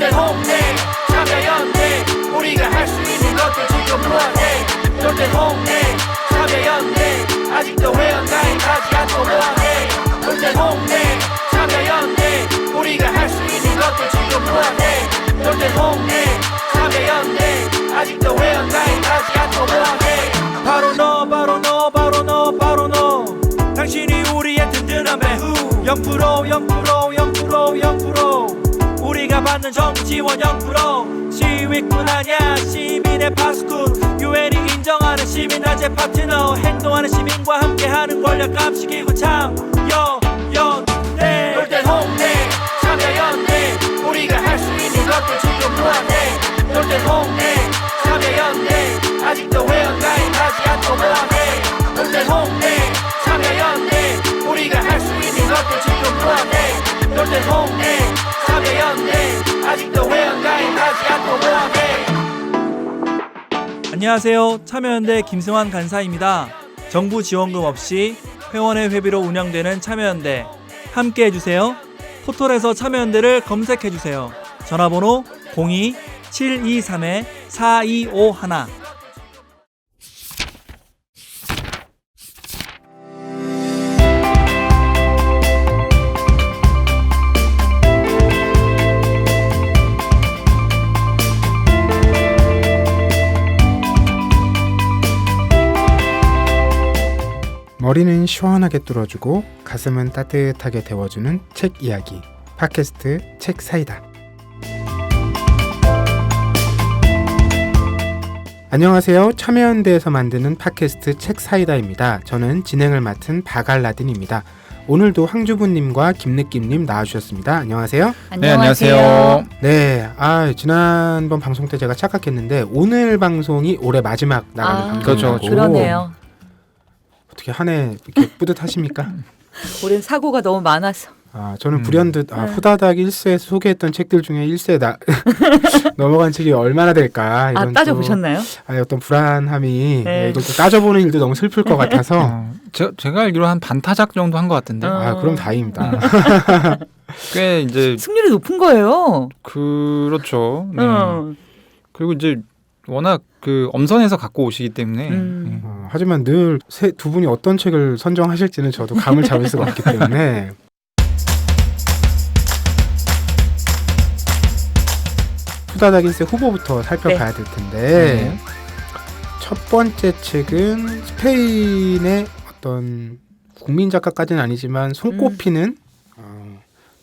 돌대 홍대 참여연대 우리가 할 수 있는 것들 지금 뭐하네 돌대 홍대 참여연대 아직도 회원가입하지 않고 뭐하네 돌대 홍대 참여연대 우리가 할 수 있는 것들 지금 뭐하네 돌대 홍대 참여연대 아직도 회원가입하지 않고 뭐하네 바로 너 바로 너 바로 너 바로 너 당신이 우리의 든든한 배후 0% 우리가 받는 정부 지원 0% 시위꾼 아냐 시민의 파수꾼 유엔이 인정하는 시민단체 파트너 행동하는 시민과 함께하는 권력 감시기구 참여연대 돌대 홍대 참여연대 우리가 할 수 있는 것들 지금 뭐하네 돌대 홍대 참여연대 아직도 회원가입하지 않고 뭐하네 돌대 홍대 참여연대 우리가 할 수 있는 것들 지금 뭐하네 돌대 홍대 참여연대 아직도 회원가입하지 않고 뭐하네. 안녕하세요. 참여연대 김승환 간사입니다. 정부 지원금 없이 회원의 회비로 운영되는 참여연대 함께 해주세요. 포털에서 참여연대를 검색해주세요. 전화번호 02-723-4251 머리는 시원하게 뚫어주고 가슴은 따뜻하게 데워주는 책 이야기 팟캐스트 책 사이다. 안녕하세요. 참여연대에서 만드는 팟캐스트 책 사이다입니다. 저는 진행을 맡은 바갈라딘입니다. 오늘도 황주부님과 김느낌님 나와주셨습니다. 안녕하세요. 네, 안녕하세요. 네, 지난번 방송 때 제가 착각했는데 오늘 방송이 올해 마지막 나가는 방송이라고. 그렇죠. 그러네요. 어떻게 한 해 이렇게 뿌듯하십니까? 올해는 사고가 너무 많아서. 저는 불현듯 후다닥 1세에서 소개했던 책들 중에 1세에 넘어간 책이 얼마나 될까 이런 따져보셨나요? 어떤 불안함이 이걸 또 따져보는 일도 너무 슬플 것 같아서 제가 알기로 한 반타작 정도 한 것 같은데. 그럼 다행입니다. 꽤 이제 승률이 높은 거예요. 그렇죠. 네. 그리고 이제 워낙 그 엄선해서 갖고 오시기 때문에 하지만 늘 두 분이 어떤 책을 선정하실지는 저도 감을 잡을 수가 없기 때문에 후다닥 1세 후보부터 살펴봐야 될 텐데 첫 번째 책은 스페인의 어떤 국민 작가까지는 아니지만 손꼽히는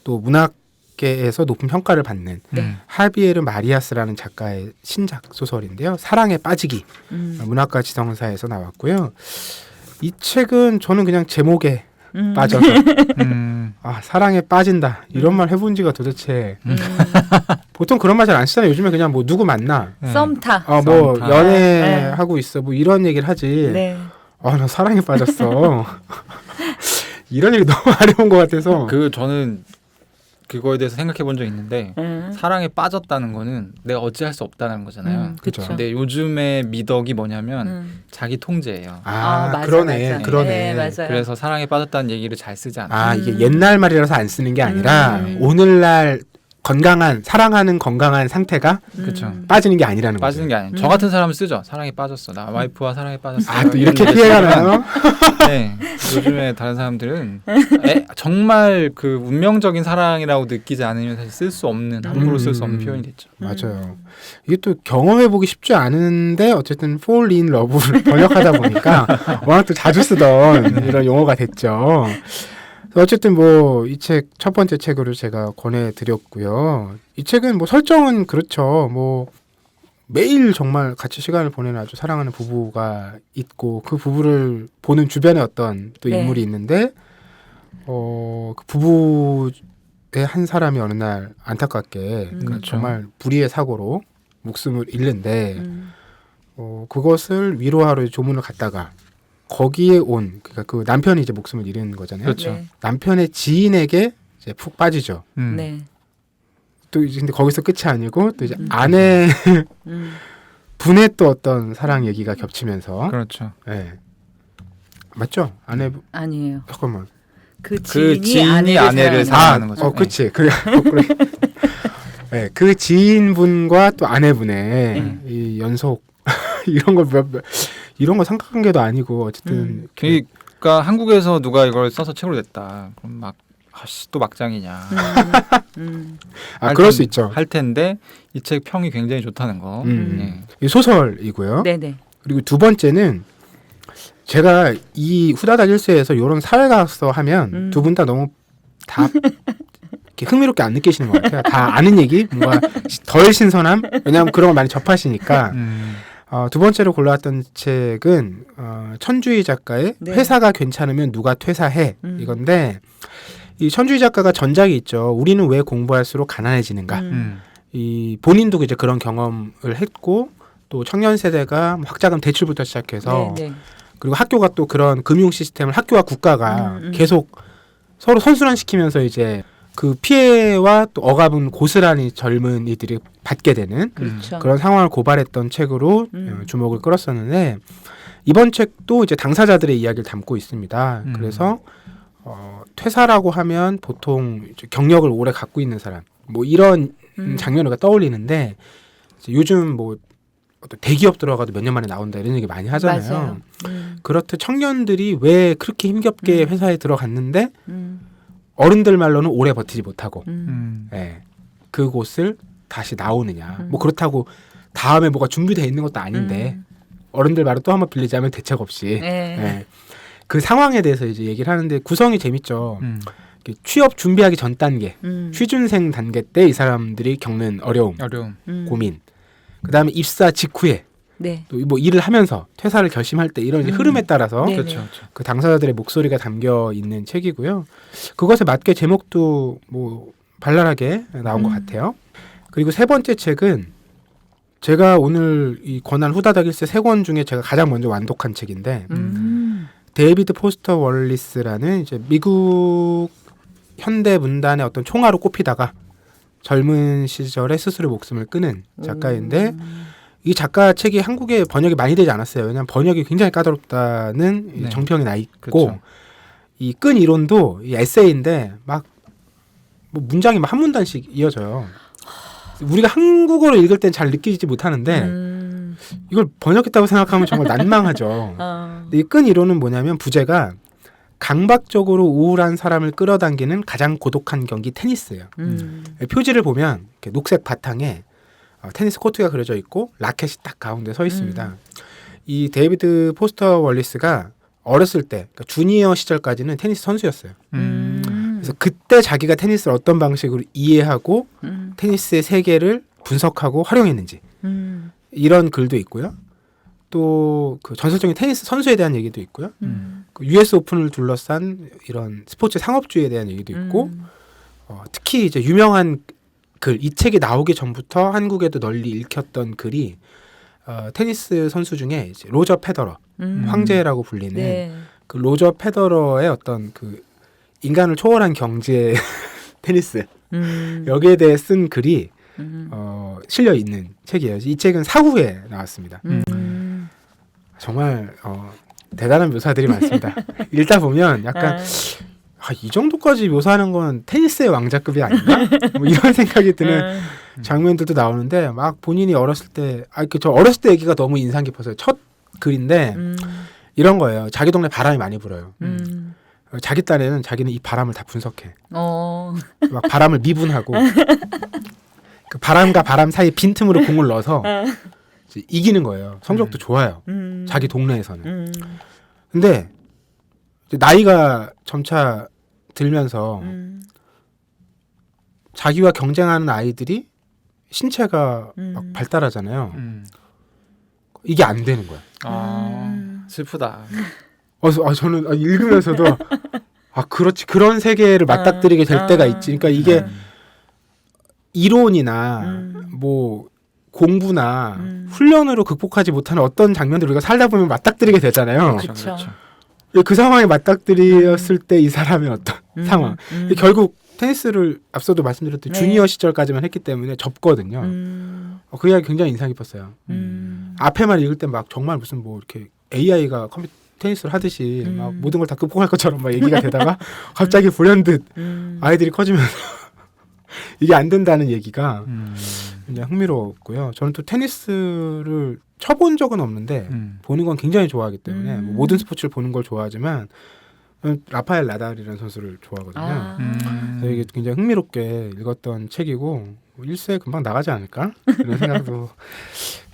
또 문학계에서 높은 평가를 받는 하비에르 마리아스라는 작가의 신작 소설인데요. 사랑에 빠지기 문학과 지성사에서 나왔고요. 이 책은 저는 그냥 제목에 빠져서 사랑에 빠진다 이런 말 해본 지가 도대체 보통 그런 말 잘 안 쓰잖아요. 요즘에 그냥 뭐 누구 만나 썸타 뭐 연애하고 있어 뭐 이런 얘기를 하지. 나 사랑에 빠졌어 이런 얘기 너무 안 해본 것 같아서 저는 그거에 대해서 생각해 본 적이 있는데 사랑에 빠졌다는 거는 내가 어찌할 수 없다는 거잖아요. 그렇죠. 근데 요즘의 미덕이 뭐냐면 자기 통제예요. 맞아, 그러네. 맞아. 그러네. 네, 맞아요. 그래서 사랑에 빠졌다는 얘기를 잘 쓰지 않아요. 이게 옛날 말이라서 안 쓰는 게 아니라 오늘날 건강한 사랑하는 건강한 상태가 그렇죠. 빠지는 게 아니라는 거죠. 빠지는 게 아니에요. 저 같은 사람은 쓰죠. 사랑에 빠졌어. 나 와이프와 사랑에 빠졌어. 또 이렇게 피해가나요? 네. 요즘에 다른 사람들은 정말 그 운명적인 사랑이라고 느끼지 않으면 사실 쓸 수 없는 함부로 쓸 수 없는 표현이 됐죠. 맞아요. 이게 또 경험해보기 쉽지 않은데 어쨌든 fall in love를 번역하다 보니까 워낙 또 자주 쓰던 이런 용어가 됐죠. 어쨌든 뭐 이 책 첫 번째 책으로 제가 권해드렸고요. 이 책은 뭐 설정은 그렇죠. 뭐 매일 정말 같이 시간을 보내는 아주 사랑하는 부부가 있고 그 부부를 보는 주변에 어떤 또 인물이 있는데 그 부부의 한 사람이 어느 날 안타깝게 정말 불의의 사고로 목숨을 잃는데 그것을 위로하러 조문을 갔다가 거기에 그러니까 그 남편이 이제 목숨을 잃은 거잖아요. 그렇죠. 남편의 지인에게 이제 푹 빠지죠. 또 이제 근데 거기서 끝이 아니고 또 이제 아내 분의 또 어떤 사랑 얘기가 겹치면서 그렇죠. 네. 맞죠? 아니에요. 잠깐만. 그 지인이 아내를 사랑하는 거죠. 그치. 그래. 네, 그 지인분과 또 아내분의 이 연속 이런 거 삼각관계도 아니고 어쨌든 그러니까 한국에서 누가 이걸 써서 책으로 냈다. 그럼 막 또 막장이냐. 그럴 수 있죠. 할 텐데 이 책 평이 굉장히 좋다는 거. 네. 이 소설이고요. 네네. 그리고 두 번째는 제가 이 후다닥 1세에서 이런 사회과학서 하면 두 분 다 너무 다 이렇게 흥미롭게 안 느끼시는 것 같아요. 다 아는 얘기, 뭔가 덜 신선함. 왜냐하면 그런 거 많이 접하시니까. 두 번째로 골라왔던 책은 천주희 작가의 네. 회사가 괜찮으면 누가 퇴사해 이건데 이 천주희 작가가 전작이 있죠. 우리는 왜 공부할수록 가난해지는가. 이 본인도 이제 그런 경험을 했고 또 청년 세대가 학자금 대출부터 시작해서 네. 그리고 학교가 또 그런 금융 시스템을 학교와 국가가 계속 서로 선순환시키면서 이제 그 피해와 또 억압은 고스란히 젊은이들이 받게 되는 그렇죠. 그런 상황을 고발했던 책으로 주목을 끌었었는데 이번 책도 이제 당사자들의 이야기를 담고 있습니다. 그래서 퇴사라고 하면 보통 이제 경력을 오래 갖고 있는 사람 뭐 이런 장면을 떠올리는데 이제 요즘 뭐 어떤 대기업 들어가도 몇 년 만에 나온다 이런 얘기 많이 하잖아요. 맞아요. 그렇듯 청년들이 왜 그렇게 힘겹게 회사에 들어갔는데 어른들 말로는 오래 버티지 못하고 예, 그곳을 다시 나오느냐. 뭐 그렇다고 다음에 뭐가 준비되어 있는 것도 아닌데 어른들 말을 또 한번 빌리자면 대책 없이 예, 그 상황에 대해서 이제 얘기를 하는데 구성이 재밌죠. 취업 준비하기 전 단계, 취준생 단계 때 이 사람들이 겪는 어려움, 고민. 그다음에 입사 직후에 네. 또 뭐 일을 하면서 퇴사를 결심할 때 이런 이제 흐름에 따라서 네. 그렇죠. 그 당사자들의 목소리가 담겨 있는 책이고요. 그것에 맞게 제목도 뭐 발랄하게 나온 것 같아요. 그리고 세 번째 책은 제가 오늘 이 권한 후다닥 1세 세 권 중에 제가 가장 먼저 완독한 책인데 데이비드 포스터 월리스라는 이제 미국 현대 문단의 어떤 총아로 꼽히다가 젊은 시절에 스스로 목숨을 끊은 작가인데 이 작가 책이 한국에 번역이 많이 되지 않았어요. 왜냐하면 번역이 굉장히 까다롭다는 네. 정평이 나 있고 그렇죠. 이 끈 이론도 이 에세이인데 막 뭐 문장이 막 한 문단씩 이어져요. 우리가 한국어로 읽을 땐 잘 느끼지 못하는데 이걸 번역했다고 생각하면 정말 난망하죠. 근데 이 끈 이론은 뭐냐면 부제가 강박적으로 우울한 사람을 끌어당기는 가장 고독한 경기 테니스예요. 표지를 보면 이렇게 녹색 바탕에 테니스 코트가 그려져 있고 라켓이 딱 가운데 서 있습니다. 이 데이비드 포스터 월리스가 어렸을 때 그러니까 주니어 시절까지는 테니스 선수였어요. 그래서 그때 자기가 테니스를 어떤 방식으로 이해하고 테니스의 세계를 분석하고 활용했는지 이런 글도 있고요. 또 그 전설적인 테니스 선수에 대한 얘기도 있고요. 그 US 오픈을 둘러싼 이런 스포츠 상업주의에 대한 얘기도 있고 특히 이제 유명한 글, 이 책이 나오기 전부터 한국에도 널리 읽혔던 글이 테니스 선수 중에 이제 로저 페더러, 황제라고 불리는 네. 그 로저 페더러의 어떤 그 인간을 초월한 경제 테니스 여기에 대해 쓴 글이 실려 있는 책이에요. 이 책은 사후에 나왔습니다. 정말 대단한 묘사들이 많습니다. 읽다 보면 약간 이 정도까지 묘사하는 건 테니스의 왕자급이 아닌가? 뭐 이런 생각이 드는 장면들도 나오는데 막 본인이 어렸을 때, 저 어렸을 때 얘기가 너무 인상 깊어서요. 첫 글인데 이런 거예요. 자기 동네 바람이 많이 불어요. 자기 딴에는 자기는 이 바람을 다 분석해. 막 바람을 미분하고 그 바람과 바람 사이 빈틈으로 공을 넣어서 이제 이기는 거예요. 성적도 좋아요. 자기 동네에서는. 근데 이제 나이가 점차 들면서 자기와 경쟁하는 아이들이 신체가 막 발달하잖아요. 이게 안 되는 거야. 슬프다. 저는 읽으면서도 그렇지 그런 세계를 맞닥뜨리게 될 때가 있지. 그러니까 이게 이론이나 뭐 공부나 훈련으로 극복하지 못하는 어떤 장면들을 우리가 살다 보면 맞닥뜨리게 되잖아요. 그렇죠. 그 상황에 맞닥뜨렸을 때 이 사람의 어떤 상황. 결국 테니스를 앞서도 말씀드렸듯이 주니어 시절까지만 했기 때문에 접거든요. 그 이야기 굉장히 인상 깊었어요. 앞에만 읽을 때 막 정말 무슨 뭐 이렇게 AI가 테니스를 하듯이 막 모든 걸 다 극복할 것처럼 막 얘기가 되다가 갑자기 불현듯 아이들이 커지면서 이게 안 된다는 얘기가 굉장히 흥미로웠고요. 저는 또 테니스를 쳐본 적은 없는데 보는 건 굉장히 좋아하기 때문에 뭐 모든 스포츠를 보는 걸 좋아하지만 저는 라파엘 나달이라는 선수를 좋아하거든요. 아. 그래서 이게 굉장히 흥미롭게 읽었던 책이고 1세에 금방 나가지 않을까? 이런 생각도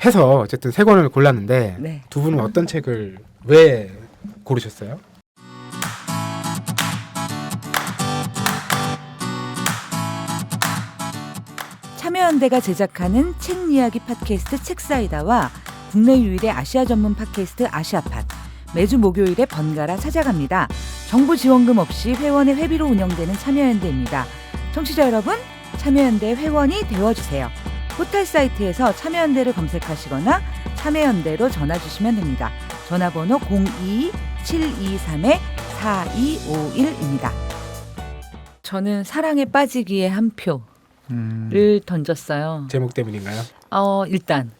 해서 어쨌든 세 권을 골랐는데 네. 두 분은 어떤 책을 왜 고르셨어요? 참여연대가 제작하는 책 이야기 팟캐스트 책사이다와 국내 유일의 아시아 전문 팟캐스트 아시아팟 매주 목요일에 번갈아 찾아갑니다. 정부 지원금 없이 회원의 회비로 운영되는 참여연대입니다. 청취자 여러분, 참여연대 회원이 되어주세요. 포털 사이트에서 참여연대를 검색하시거나 참여연대로 전화 주시면 됩니다. 전화번호 02-723-4251입니다. 저는 사랑에 빠지기에 한 표를 던졌어요. 제목 때문인가요? 일단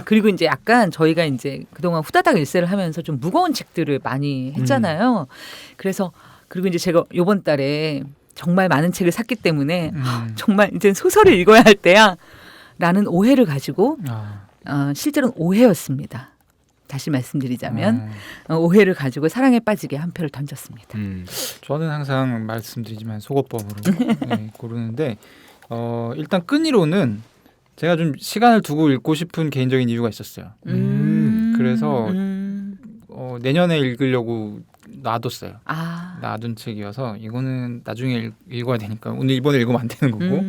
그리고 이제 약간 저희가 이제 그동안 후다닥 일세를 하면서 좀 무거운 책들을 많이 했잖아요. 그래서 그리고 이제 제가 요번 달에 정말 많은 책을 샀기 때문에 정말 이제 소설을 읽어야 할 때야 라는 오해를 가지고 실제로는 오해였습니다. 다시 말씀드리자면 오해를 가지고 사랑에 빠지게 한 표를 던졌습니다. 저는 항상 말씀드리지만 속어법으로 네, 고르는데 일단 끈이로는 제가 좀 시간을 두고 읽고 싶은 개인적인 이유가 있었어요. 그래서 내년에 읽으려고 놔뒀어요. 놔둔 책이어서 이거는 나중에 읽어야 되니까 오늘 이번에 읽으면 안 되는 거고.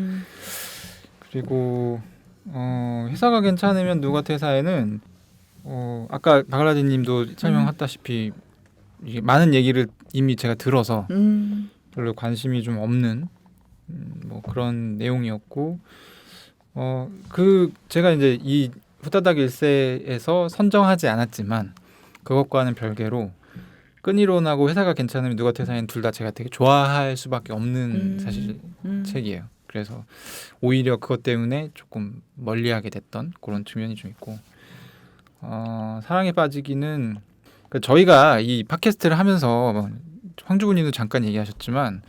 그리고 회사가 괜찮으면 누가 퇴사에는 아까 박을라디님도 설명했다시피 많은 얘기를 이미 제가 들어서 별로 관심이 좀 없는 뭐 그런 내용이었고 제가 이제 이 후다닥 일세에서 선정하지 않았지만 그것과는 별개로 끈이론하고 회사가 괜찮으면 누가 퇴사에는 둘 다 제가 되게 좋아할 수밖에 없는 사실 책이에요. 그래서 오히려 그것 때문에 조금 멀리하게 됐던 그런 측면이 좀 있고 사랑에 빠지기는 저희가 이 팟캐스트를 하면서 황주군님도 잠깐 얘기하셨지만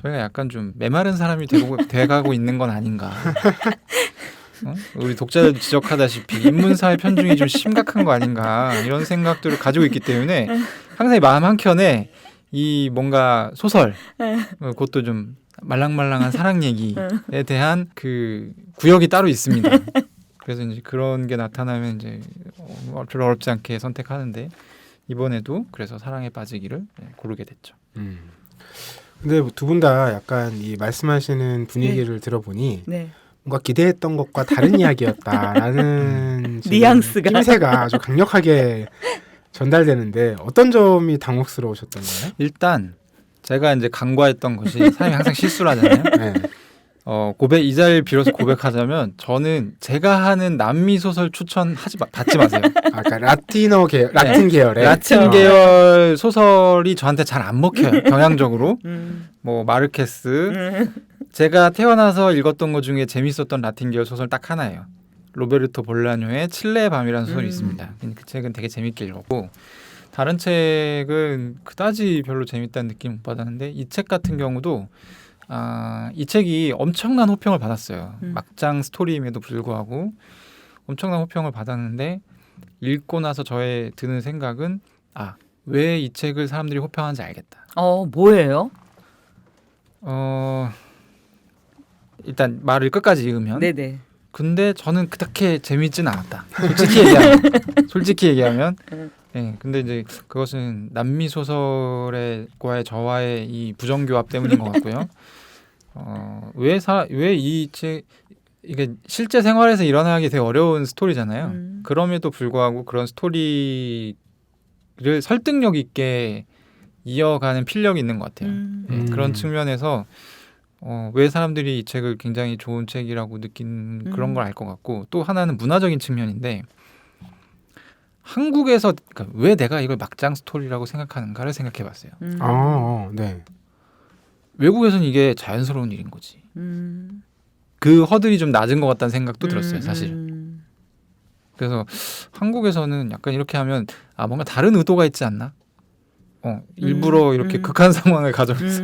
저희가 약간 좀 메마른 사람이 돼가고 있는 건 아닌가. 우리 독자들 지적하다시피 인문사회 편중이 좀 심각한 거 아닌가 이런 생각들을 가지고 있기 때문에 항상 이 마음 한켠에 이 뭔가 소설 그것도 좀 말랑말랑한 사랑 얘기에 대한 그 구역이 따로 있습니다. 그래서 이제 그런 게 나타나면 이제 별로 어렵지 않게 선택하는데 이번에도 그래서 사랑에 빠지기를 고르게 됐죠. 근데 두 분 다 약간 이 말씀하시는 분위기를 들어보니 뭔가 기대했던 것과 다른 이야기였다라는 뉘앙스가 낌새가 아주 강력하게 전달되는데 어떤 점이 당혹스러우셨던 거예요? 일단 제가 이제 간과했던 것이 사람이 항상 실수를 하잖아요. 네. 이 자리를 빌어서 고백하자면 저는 제가 하는 남미 소설 받지 마세요. 그러니까 라틴 계열의 라틴 계열 소설이 저한테 잘 안 먹혀요. 경향적으로 뭐 마르케스 제가 태어나서 읽었던 것 중에 재밌었던 라틴 계열 소설 딱 하나예요. 로베르토 볼라뇨의 칠레의 밤이라는 소설이 있습니다. 그 책은 되게 재밌게 읽었고 다른 책은 그다지 별로 재밌다는 느낌 못 받았는데 이 책 같은 경우도 이 책이 엄청난 호평을 받았어요. 막장 스토리임에도 불구하고 엄청난 호평을 받았는데 읽고 나서 저의 드는 생각은 왜 이 책을 사람들이 호평하는지 알겠다. 뭐예요? 일단 말을 끝까지 읽으면 네네. 근데 저는 그렇게 재밌진 않았다. 솔직히 얘기하면 네, 근데 이제 그것은 남미 소설과의 저와의 이 부정교합 때문인 것 같고요. 왜 이 책 이게 실제 생활에서 일어나기 되게 어려운 스토리잖아요. 그럼에도 불구하고 그런 스토리를 설득력 있게 이어가는 필력이 있는 것 같아요. 그런 측면에서 왜 사람들이 이 책을 굉장히 좋은 책이라고 느낀 그런 걸 알 것 같고 또 하나는 문화적인 측면인데 한국에서 그러니까 왜 내가 이걸 막장 스토리라고 생각하는가를 생각해봤어요. 네. 외국에서는 이게 자연스러운 일인 거지. 그 허들이 좀 낮은 것 같다는 생각도 들었어요, 사실. 그래서 한국에서는 약간 이렇게 하면 뭔가 다른 의도가 있지 않나? 일부러 이렇게 극한 상황을 가져와서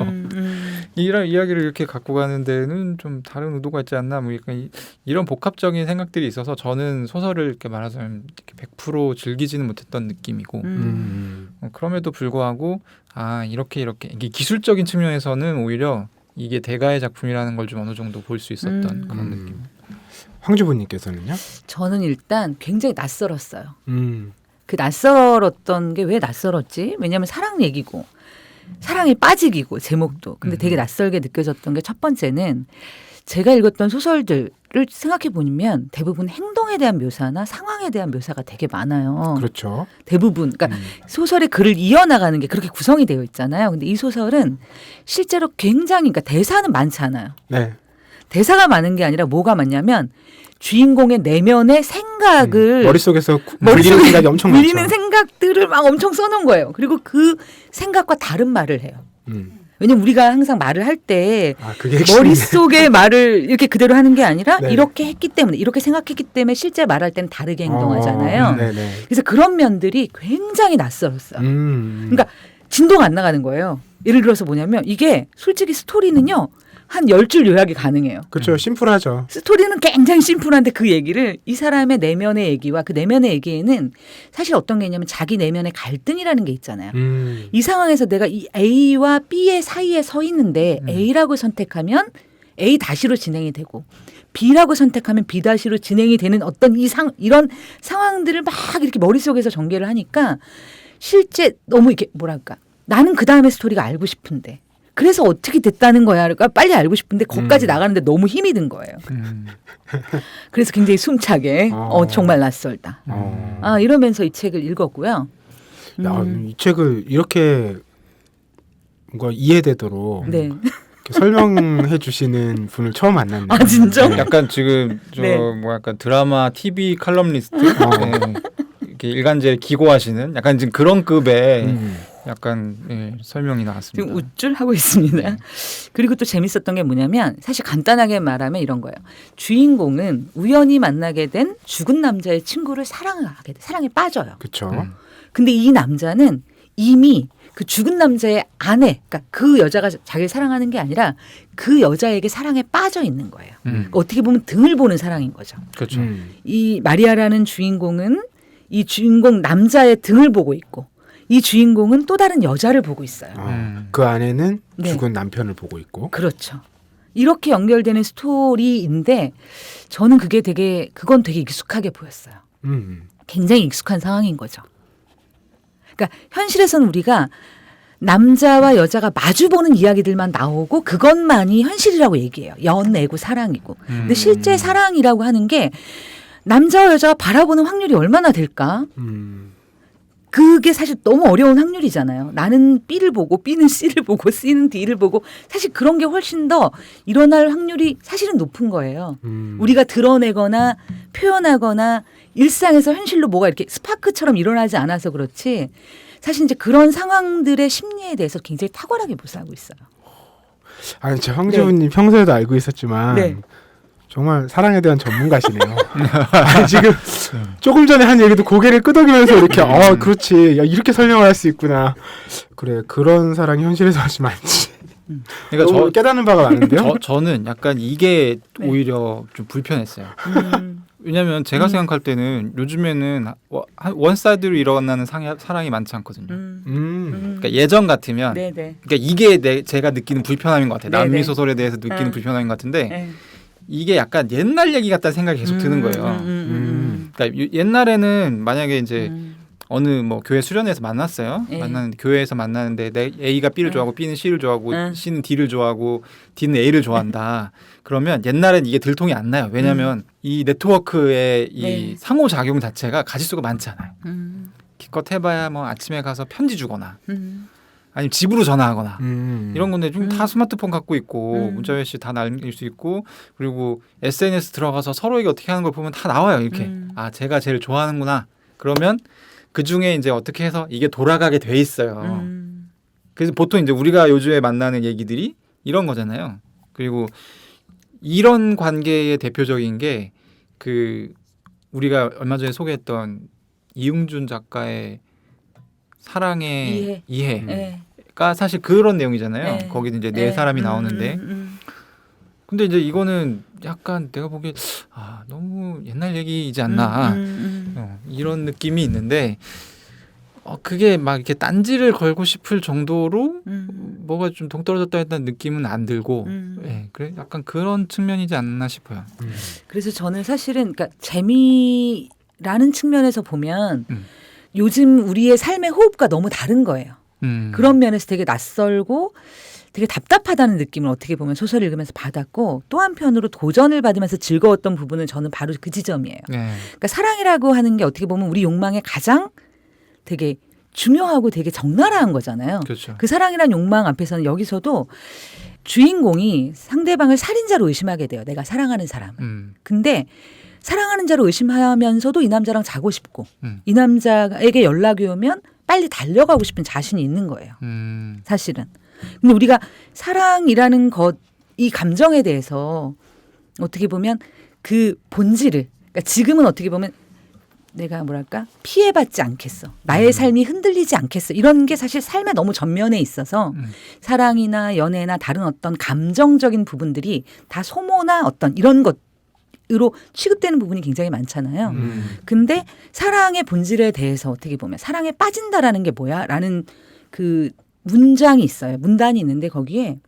이런 이야기를 이렇게 갖고 가는 데는 좀 다른 의도가 있지 않나 뭐 약간 이런 복합적인 생각들이 있어서 저는 소설을 이렇게 말하자면 이렇게 100% 즐기지는 못했던 느낌이고 그럼에도 불구하고 이렇게 이게 기술적인 측면에서는 오히려 이게 대가의 작품이라는 걸 좀 어느 정도 볼 수 있었던 그런 느낌. 황주부님께서는요? 저는 일단 굉장히 낯설었어요. 음. 그 낯설었던 게 왜 낯설었지? 왜냐하면 사랑 얘기고 사랑에 빠지기고 제목도. 근데 되게 낯설게 느껴졌던 게 첫 번째는 제가 읽었던 소설들을 생각해 보면 대부분 행동에 대한 묘사나 상황에 대한 묘사가 되게 많아요. 그렇죠. 대부분. 그러니까 소설의 글을 이어나가는 게 그렇게 구성이 되어 있잖아요. 근데 이 소설은 실제로 굉장히 그러니까 대사는 많지 않아요. 네. 대사가 많은 게 아니라 뭐가 많냐면 주인공의 내면의 생각을 머릿속에서 물리는 생각이 엄청 많죠. 물리는 생각들을 막 엄청 써놓은 거예요. 그리고 그 생각과 다른 말을 해요. 왜냐면 우리가 항상 말을 할 때 그게 핵심이네. 머릿속의 말을 이렇게 그대로 하는 게 아니라 네. 이렇게 했기 때문에 이렇게 생각했기 때문에 실제 말할 때는 다르게 행동하잖아요. 네네. 그래서 그런 면들이 굉장히 낯설었어요. 그러니까 그러니까 진도가 안 나가는 거예요. 예를 들어서 뭐냐면 이게 솔직히 스토리는요. 한 10줄 요약이 가능해요. 그렇죠. 심플하죠. 스토리는 굉장히 심플한데 그 얘기를 이 사람의 내면의 얘기와 그 내면의 얘기에는 사실 어떤 게 있냐면 자기 내면의 갈등이라는 게 있잖아요. 이 상황에서 내가 이 A와 B의 사이에 서 있는데 A라고 선택하면 A 다시로 진행이 되고 B라고 선택하면 B 다시로 진행이 되는 어떤 이런 상황들을 막 이렇게 머릿속에서 전개를 하니까 실제 너무 이렇게 뭐랄까 나는 그 다음에 스토리가 알고 싶은데 그래서 어떻게 됐다는 거야. 그러니까 빨리 알고 싶은데 거기까지 나가는데 너무 힘이 든 거예요. 그래서 굉장히 숨차게 정말 낯설다. 이러면서 이 책을 읽었고요. 이 책을 이렇게 뭔가 이해되도록 네. 이렇게 설명해 주시는 분을 처음 만났네요. 아 진짜? 네. 약간 지금 네. 약간 드라마 TV 칼럼니스트 네. 이렇게 일간지에 기고하시는 약간 지금 그런 급의 약간 설명이 나왔습니다. 지금 우쭐하고 있습니다. 그리고 또 재밌었던 게 뭐냐면 사실 간단하게 말하면 이런 거예요. 주인공은 우연히 만나게 된 죽은 남자의 친구를 사랑에 빠져요. 그렇죠. 근데 이 남자는 이미 그 죽은 남자의 아내, 그러니까 그 여자가 자기를 사랑하는 게 아니라 그 여자에게 사랑에 빠져 있는 거예요. 그러니까 어떻게 보면 등을 보는 사랑인 거죠. 그렇죠. 이 마리아라는 주인공은 이 주인공 남자의 등을 보고 있고 이 주인공은 또 다른 여자를 보고 있어요. 그 안에는 네. 죽은 남편을 보고 있고. 그렇죠. 이렇게 연결되는 스토리인데 저는 그건 되게 익숙하게 보였어요. 굉장히 익숙한 상황인 거죠. 그러니까 현실에서는 우리가 남자와 여자가 마주보는 이야기들만 나오고 그것만이 현실이라고 얘기해요. 연애고 사랑이고. 근데 실제 사랑이라고 하는 게 남자와 여자가 바라보는 확률이 얼마나 될까? 그게 사실 너무 어려운 확률이잖아요. 나는 B를 보고 B는 C를 보고 C는 D를 보고 사실 그런 게 훨씬 더 일어날 확률이 사실은 높은 거예요. 우리가 드러내거나 표현하거나 일상에서 현실로 뭐가 이렇게 스파크처럼 일어나지 않아서 그렇지 사실 이제 그런 상황들의 심리에 대해서 굉장히 탁월하게 묘사하고 있어요. 아니, 제 황주부님 평소에도 알고 있었지만 네. 정말 사랑에 대한 전문가시네요. 아니, 지금 조금 전에 한 얘기도 고개를 끄덕이면서 이렇게 그렇지. 야, 이렇게 설명을 할 수 있구나. 그래, 그런 사랑이 현실에서 훨씬 많지. 그러니까 깨닫는 바가 많은데요. 저는 약간 이게 오히려 좀 불편했어요. 왜냐하면 제가 생각할 때는 요즘에는 원사이드로 일어나는 사랑이 많지 않거든요. 그러니까 예전 같으면 네네. 그러니까 이게 제가 느끼는 불편함인 것 같아요. 네네. 남미 소설에 대해서 느끼는 불편함인 것 같은데 네. 이게 약간 옛날 얘기 같다는 생각이 계속 드는 거예요. 그러니까 옛날에는 만약에 이제 어느 뭐 교회 수련회에서 만났어요. 네. 만났는데 교회에서 만나는데 A가 B를 좋아하고 B는 C를 좋아하고 C는 D를 좋아하고 D는 A를 좋아한다. 그러면 옛날엔 이게 들통이 안 나요. 왜냐하면 이 네트워크의 이 네. 상호작용 자체가 가지수가 많지 않아요. 기껏 해봐야 뭐 아침에 가서 편지 주거나 아니면 집으로 전화하거나 이런 건데 좀 다 스마트폰 갖고 있고 문자 메시지 다 날릴 수 있고 그리고 SNS 들어가서 서로에게 어떻게 하는 걸 보면 다 나와요. 이렇게 제가 제일 좋아하는구나. 그러면 그 중에 이제 어떻게 해서 이게 돌아가게 돼 있어요. 그래서 보통 이제 우리가 요즘에 만나는 얘기들이 이런 거잖아요. 그리고 이런 관계의 대표적인 게 그 우리가 얼마 전에 소개했던 이응준 작가의 사랑의 이해. 네. 가 사실 그런 내용이잖아요. 네. 거기는 이제 네 사람이 나오는데 근데 이제 이거는 약간 내가 보기에 너무 옛날 얘기이지 않나 이런 느낌이 있는데 그게 막 이렇게 딴지를 걸고 싶을 정도로 뭐가 좀 동떨어졌다 했다는 느낌은 안 들고 예, 그래 약간 그런 측면이지 않나 싶어요. 그래서 저는 사실은 그러니까 재미라는 측면에서 보면 요즘 우리의 삶의 호흡과 너무 다른 거예요. 그런 면에서 되게 낯설고 되게 답답하다는 느낌을 어떻게 보면 소설 읽으면서 받았고 또 한편으로 도전을 받으면서 즐거웠던 부분은 저는 바로 그 지점이에요. 네. 그러니까 사랑이라고 하는 게 어떻게 보면 우리 욕망의 가장 되게 중요하고 되게 적나라한 거잖아요. 그렇죠. 그 사랑이란 욕망 앞에서는 여기서도 주인공이 상대방을 살인자로 의심하게 돼요. 내가 사랑하는 사람을. 근데 사랑하는 자로 의심하면서도 이 남자랑 자고 싶고 이 남자에게 연락이 오면 빨리 달려가고 싶은 자신이 있는 거예요. 사실은. 근데 우리가 사랑이라는 것, 이 감정에 대해서 어떻게 보면 그 본질을 그러니까 지금은 어떻게 보면 내가 뭐랄까 피해받지 않겠어. 나의 삶이 흔들리지 않겠어. 이런 게 사실 삶의 너무 전면에 있어서 사랑이나 연애나 다른 어떤 감정적인 부분들이 다 소모나 어떤 이런 것으로 취급되는 부분이 굉장히 많잖아요. 근데 사랑의 본질에 대해서 어떻게 보면 사랑에 빠진다라는 게 뭐야? 라는 그 문장이 있어요. 문단이 있는데 거기에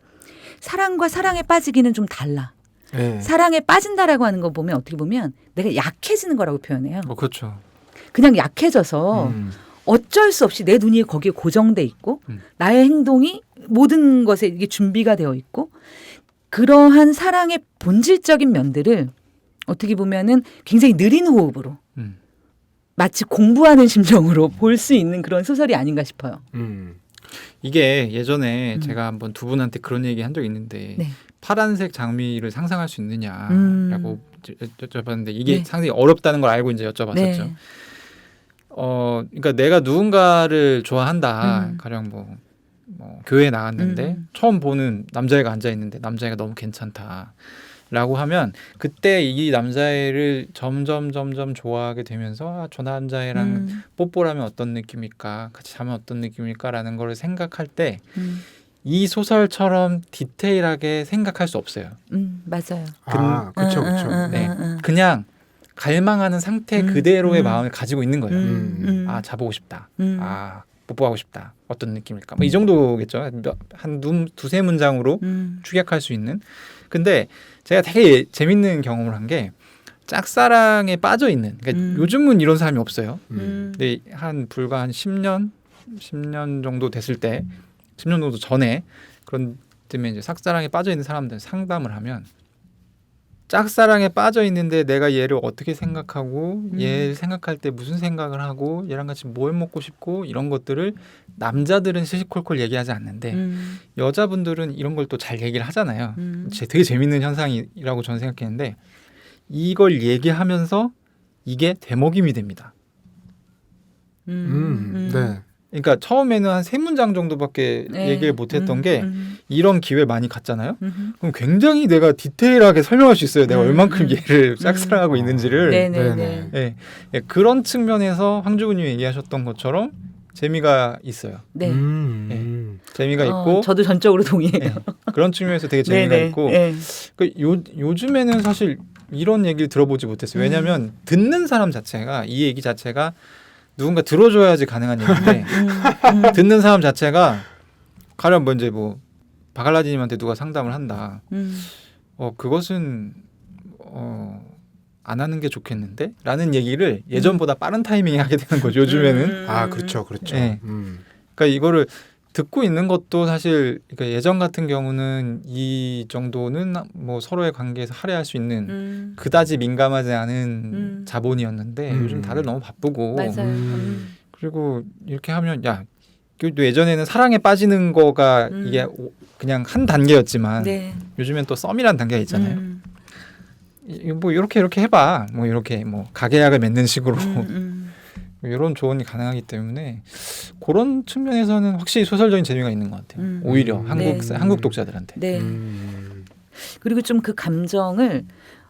사랑과 사랑에 빠지기는 좀 달라. 네. 사랑에 빠진다라고 하는 거 보면 어떻게 보면 내가 약해지는 거라고 표현해요. 그렇죠. 그냥 약해져서 어쩔 수 없이 내 눈이 거기에 고정돼 있고 나의 행동이 모든 것에 이게 준비가 되어 있고 그러한 사랑의 본질적인 면들을 어떻게 보면은 굉장히 느린 호흡으로 마치 공부하는 심정으로 볼 수 있는 그런 소설이 아닌가 싶어요. 이게 예전에 제가 한번 두 분한테 그런 얘기 한 적 있는데 네. 파란색 장미를 상상할 수 있느냐라고 여쭤봤는데 이게 네. 상당히 어렵다는 걸 알고 이제 여쭤봤었죠. 네. 그러니까 내가 누군가를 좋아한다. 가령 뭐 교회에 나갔는데 처음 보는 남자애가 앉아 있는데 남자애가 너무 괜찮다라고 하면 그때 이 남자애를 점점 좋아하게 되면서 저 남자애랑 뽀뽀를 하면 어떤 느낌일까, 같이 자면 어떤 느낌일까라는 걸 생각할 때 이 소설처럼 디테일하게 생각할 수 없어요. 맞아요. 그렇죠, 그렇죠. 네, 그냥 갈망하는 상태 그대로의 마음을 가지고 있는 거예요. 자보고 싶다. 뽀뽀하고 싶다. 어떤 느낌일까? 뭐 이 정도겠죠. 한 두세 문장으로 축약할 수 있는. 근데 제가 되게 재밌는 경험을 한 게 짝사랑에 빠져 있는. 그러니까 요즘은 이런 사람이 없어요. 근데 불과 한 10년 정도 됐을 때, 10년 정도 전에 그런 때문에 이제 짝사랑에 빠져 있는 사람들 상담을 하면 짝사랑에 빠져 있는데 내가 얘를 어떻게 생각하고 얘 생각할 때 무슨 생각을 하고 얘랑 같이 뭘 먹고 싶고 이런 것들을 남자들은 시시콜콜 얘기하지 않는데 여자분들은 이런 걸 또 잘 얘기를 하잖아요. 되게 재밌는 현상이라고 저는 생각했는데 이걸 얘기하면서 이게 대먹임이 됩니다. 네. 그러니까 처음에는 한 3문장 정도밖에 네. 얘기를 못했던 게 이런 기회 많이 갔잖아요. 그럼 굉장히 내가 디테일하게 설명할 수 있어요. 내가 얼만큼 얘를 짝사랑하고 있는지를. 네네네. 예, 그런 측면에서 황주부님이 얘기하셨던 것처럼 재미가 있어요. 네. 재미가 있고 저도 전적으로 동의해요. 예, 그런 측면에서 되게 재미가 네네. 있고 네. 요즘에는 사실 이런 얘기를 들어보지 못했어요. 왜냐하면 듣는 사람 자체가 이 얘기 자체가 누군가 들어줘야지 가능한 얘기인데 듣는 사람 자체가 가령 먼저 뭐 바갈라디님한테 누가 상담을 한다. 그것은 안 하는 게 좋겠는데? 라는 얘기를 예전보다 빠른 타이밍에 하게 되는 거죠. 요즘에는. 그렇죠. 네. 그러니까 이거를 듣고 있는 것도 사실 그러니까 예전 같은 경우는 이 정도는 뭐 서로의 관계에서 할애할 수 있는 그다지 민감하지 않은 자본이었는데 요즘 다들 너무 바쁘고 맞아요. 그리고 이렇게 하면 또 예전에는 사랑에 빠지는 거가 이게 그냥 한 단계였지만 네. 요즘엔 또 썸이라는 단계가 있잖아요. 뭐 이렇게 해봐. 뭐 이렇게 뭐 가계약을 맺는 식으로 이런 조언이 가능하기 때문에 그런 측면에서는 확실히 소설적인 재미가 있는 것 같아요. 오히려 한국 독자들한테. 네. 그리고 좀 그 감정을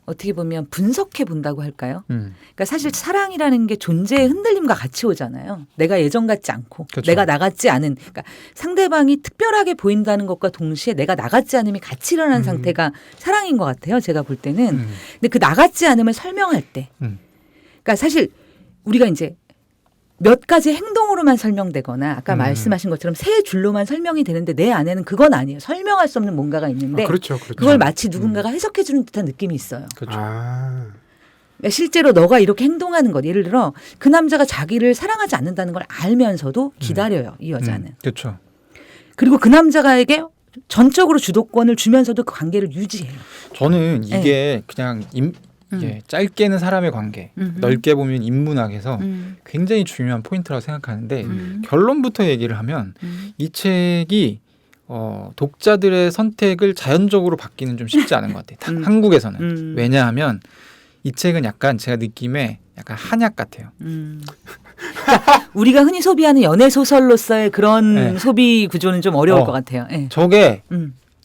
어떻게 보면 분석해 본다고 할까요? 그러니까 사실 사랑이라는 게 존재의 흔들림과 같이 오잖아요. 내가 예전 같지 않고 그렇죠. 내가 나 같지 않은 그러니까 상대방이 특별하게 보인다는 것과 동시에 내가 나 같지 않음이 같이 일어나는 상태가 사랑인 것 같아요. 제가 볼 때는. 근데 그 나 같지 않음을 설명할 때 그러니까 사실 우리가 이제 몇 가지 행동으로만 설명되거나 아까 말씀하신 것처럼 세 줄로만 설명이 되는데 내 안에는 그건 아니에요. 설명할 수 없는 뭔가가 있는데 그렇죠, 그렇죠. 그걸 마치 누군가가 해석해 주는 듯한 느낌이 있어요. 그렇죠. 아, 그러니까 실제로 너가 이렇게 행동하는 것 예를 들어 그 남자가 자기를 사랑하지 않는다는 걸 알면서도 기다려요. 이 여자는. 그렇죠. 그리고 그 남자가에게 전적으로 주도권을 주면서도 그 관계를 유지해요. 저는 이게 그냥 이게 짧게는 사람의 관계, 넓게 보면 인문학에서 굉장히 중요한 포인트라고 생각하는데 결론부터 얘기를 하면 이 책이 독자들의 선택을 자연적으로 받기는 좀 쉽지 않은 것 같아요. 한국에서는. 왜냐하면 이 책은 약간 제가 느낌에 약간 한약 같아요. 그러니까 우리가 흔히 소비하는 연애 소설로서의 그런 네. 소비 구조는 좀 어려울 것 같아요. 네. 저게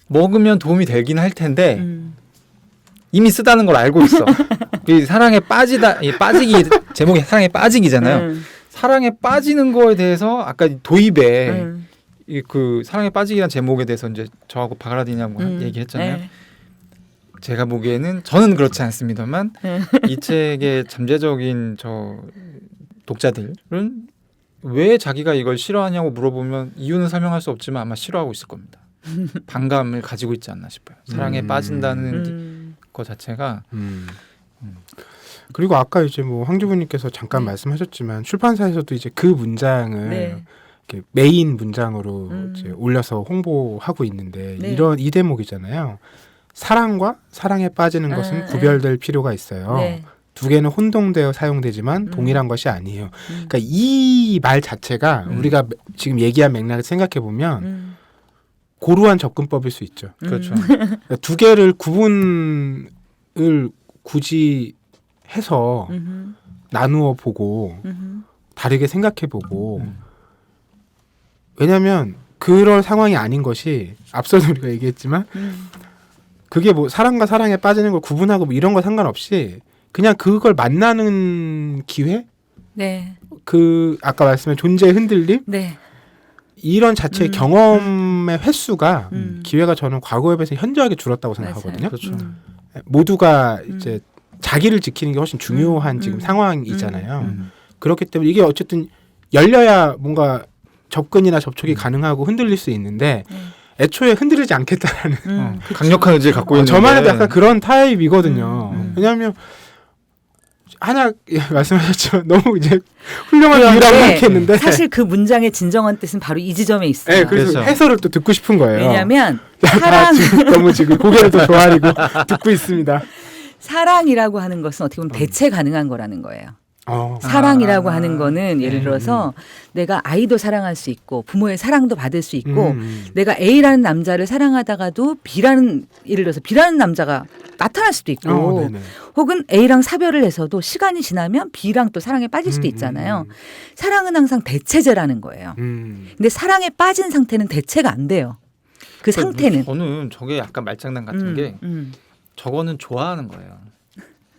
먹으면 도움이 되긴 할 텐데 이미 쓰다는 걸 알고 있어. 이 사랑에 빠지기 제목이 사랑에 빠지기잖아요. 사랑에 빠지는 거에 대해서 아까 도입에 이 그 사랑에 빠지기란 제목에 대해서 이제 저하고 바가라디냐고 얘기했잖아요. 네. 제가 보기에는 저는 그렇지 않습니다만 이 책의 잠재적인 저 독자들은 왜 자기가 이걸 싫어하냐고 물어보면 이유는 설명할 수 없지만 아마 싫어하고 있을 겁니다. 반감을 가지고 있지 않나 싶어요. 사랑에 빠진다는 것 자체가 그리고 아까 이제 뭐 황주부님께서 잠깐 말씀하셨지만 출판사에서도 이제 그 문장을 네. 이렇게 메인 문장으로 이제 올려서 홍보하고 있는데 네. 이런 이 대목이잖아요. 사랑과 사랑에 빠지는 것은 구별될 필요가 있어요. 네. 두 개는 혼동되어 사용되지만 동일한 것이 아니에요. 그러니까 이 말 자체가 우리가 지금 얘기한 맥락을 생각해 보면 고루한 접근법일 수 있죠. 그렇죠. 그러니까 두 개를 구분을 굳이 해서 나누어 보고 다르게 생각해 보고 왜냐하면 그럴 상황이 아닌 것이 앞서도 우리가 얘기했지만 그게 뭐 사랑과 사랑에 빠지는 걸 구분하고 뭐 이런 거 상관없이 그냥 그걸 만나는 기회? 네. 그 아까 말씀한 존재의 흔들림? 네. 이런 자체의 경험의 횟수가 기회가 저는 과거에 비해서 현저하게 줄었다고 생각하거든요. 그렇죠. 모두가 이제 자기를 지키는 게 훨씬 중요한 지금 상황이잖아요. 그렇기 때문에 이게 어쨌든 열려야 뭔가 접근이나 접촉이 가능하고 흔들릴 수 있는데 애초에 흔들리지 않겠다라는 강력한 의지를 갖고 있는 저만 해도 약간 그런 타입이거든요. 왜냐하면 한약 말씀하셨죠. 너무 이제 훌륭한 비유라고 생각했는데 사실 그 문장의 진정한 뜻은 바로 이 지점에 있어요. 네, 그래서 그렇죠. 해설을 또 듣고 싶은 거예요. 왜냐하면 다 지금 너무 지금 고개를 또 조아리고 듣고 있습니다. 사랑이라고 하는 것은 어떻게 보면 대체 가능한 거라는 거예요. 사랑이라고 하는 거는 예를 들어서 내가 아이도 사랑할 수 있고 부모의 사랑도 받을 수 있고 내가 A라는 남자를 사랑하다가도 B라는 예를 들어서 B라는 남자가 나타날 수도 있고 혹은 A랑 사별을 해서도 시간이 지나면 B랑 또 사랑에 빠질 수도 있잖아요. 사랑은 항상 대체제라는 거예요. 근데 사랑에 빠진 상태는 대체가 안 돼요. 그 상태는. 저는 저게 약간 말장난 같은 게 저거는 좋아하는 거예요.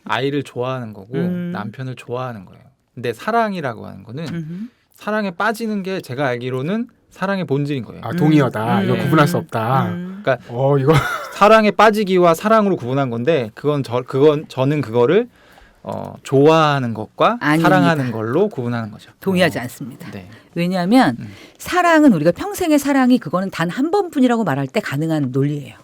아이를 좋아하는 거고 남편을 좋아하는 거예요. 근데 사랑이라고 하는 거는 사랑에 빠지는 게 제가 알기로는 사랑의 본질인 거예요. 아, 동의어다. 이거 구분할 수 없다. 그러니까 이거 사랑에 빠지기와 사랑으로 구분한 건데 저는 그거를 좋아하는 것과 아닙니다. 사랑하는 걸로 구분하는 거죠. 동의하지 않습니다. 네. 왜냐하면 사랑은 우리가 평생의 사랑이 그거는 단 한 번뿐이라고 말할 때 가능한 논리예요.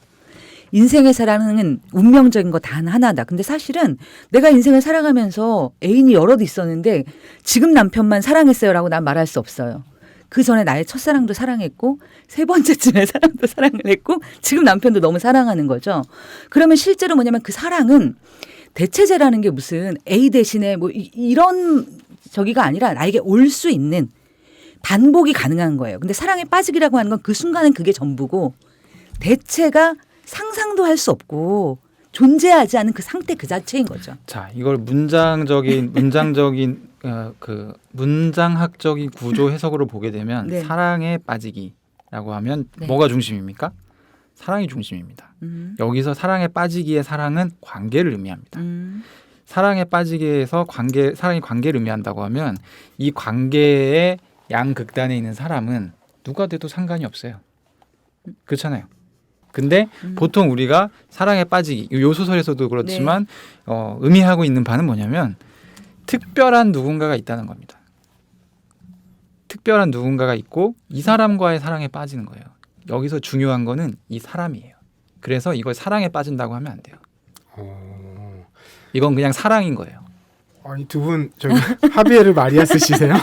인생의 사랑은 운명적인 거 단 하나다. 근데 사실은 내가 인생을 살아가면서 애인이 여럿 있었는데 지금 남편만 사랑했어요라고 난 말할 수 없어요. 그 전에 나의 첫사랑도 사랑했고 세 번째쯤에 사랑도 사랑을 했고 지금 남편도 너무 사랑하는 거죠. 그러면 실제로 뭐냐면 그 사랑은 대체제라는 게 무슨 A 대신에 뭐 이런 저기가 아니라 나에게 올 수 있는 반복이 가능한 거예요. 근데 사랑에 빠지기라고 하는 건 그 순간은 그게 전부고 대체가 상상도 할 수 없고 존재하지 않은 그 상태 그 자체인 거죠. 자, 이걸 문장적인 그 문장학적인 구조 해석으로 보게 되면 네. 사랑에 빠지기라고 하면 네. 뭐가 중심입니까? 사랑이 중심입니다. 여기서 사랑에 빠지기의 사랑은 관계를 의미합니다. 사랑에 빠지기에서 사랑이 관계를 의미한다고 하면 이 관계의 양극단에 있는 사람은 누가 돼도 상관이 없어요. 그렇잖아요. 근데 보통 우리가 사랑에 빠지기, 요 소설에서도 그렇지만 의미하고 있는 바는 뭐냐면 특별한 누군가가 있다는 겁니다. 특별한 누군가가 있고 이 사람과의 사랑에 빠지는 거예요. 여기서 중요한 거는 이 사람이에요. 그래서 이걸 사랑에 빠진다고 하면 안 돼요. 이건 그냥 사랑인 거예요. 아니 두 분 저기 하비에르 마리아 쓰시세요?